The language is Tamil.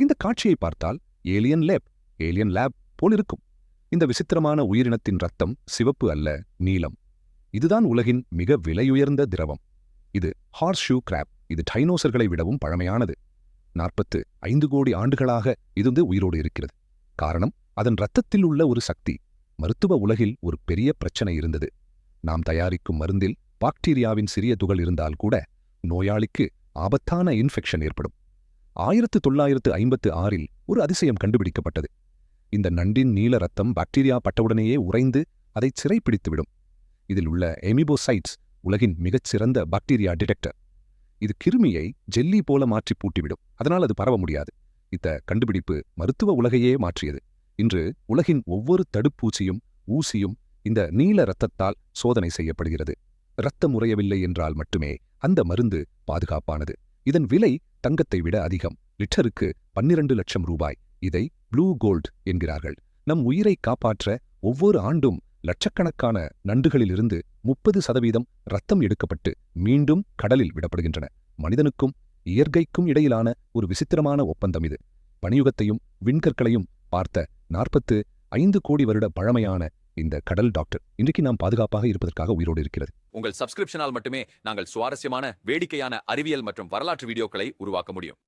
இந்த காட்சியை பார்த்தால் ஏலியன் லேப் போல் இருக்கும். இந்த விசித்திரமான உயிரினத்தின் ரத்தம் சிவப்பு அல்ல, நீலம். இதுதான் உலகின் மிக விலையுயர்ந்த திரவம். இது ஹார்ஸ் ஷூ கிராப். இது டைனோசர்களை விடவும் பழமையானது. 45 கோடி ஆண்டுகளாக இது உயிரோடு இருக்கிறது. காரணம், அதன் இரத்தத்தில் உள்ள ஒரு சக்தி. மருத்துவ உலகில் ஒரு பெரிய பிரச்சனை இருந்தது. நாம் தயாரிக்கும் மருந்தில் பாக்டீரியாவின் சிறிய துகள் இருந்தால் கூட நோயாளிக்கு ஆபத்தான இன்ஃபெக்ஷன் ஏற்படும். 1956இல் ஒரு அதிசயம் கண்டுபிடிக்கப்பட்டது. இந்த நண்டின் நீல ரத்தம் பாக்டீரியா பட்டவுடனேயே உறைந்து அதை சிறைப்பிடித்துவிடும். இதில் உள்ள எமிபோசைட்ஸ் உலகின் மிகச்சிறந்த பாக்டீரியா டிடெக்டர். இது கிருமியை ஜெல்லி போல மாற்றி பூட்டிவிடும். அதனால் அது பரவ முடியாது. இந்த கண்டுபிடிப்பு மருத்துவ உலகையே மாற்றியது. இன்று உலகின் ஒவ்வொரு தடுப்பூசியும் ஊசியும் இந்த நீல இரத்தத்தால் சோதனை செய்யப்படுகிறது. இரத்தம் உறையவில்லை என்றால் மட்டுமே அந்த மருந்து பாதுகாப்பானது. இதன் விலை தங்கத்தை விட அதிகம். லிட்டருக்கு 12 லட்சம் ரூபாய். இதை ப்ளூ கோல்ட் என்கிறார்கள். நம் உயிரை காப்பாற்ற ஒவ்வொரு ஆண்டும் லட்சக்கணக்கான நண்டுகளிலிருந்து 30% இரத்தம் எடுக்கப்பட்டு மீண்டும் கடலில் விடப்படுகின்றன. மனிதனுக்கும் இயற்கைக்கும் இடையிலான ஒரு விசித்திரமான ஒப்பந்தம் இது. பனியுகத்தையும் விண்கற்களையும் பார்த்த 45 கோடி வருட பழமையான இந்த கடல் டாக்டர் இன்றைக்கு நாம் பாதுகாப்பாக இருப்பதற்காக உயிரோடு இருக்கிறது. உங்கள் சப்ஸ்கிரிப்ஷனால் மட்டுமே நாங்கள் சுவாரஸ்யமான, வேடிக்கையான அறிவியல் மற்றும் வரலாற்று வீடியோக்களை உருவாக்க முடியும்.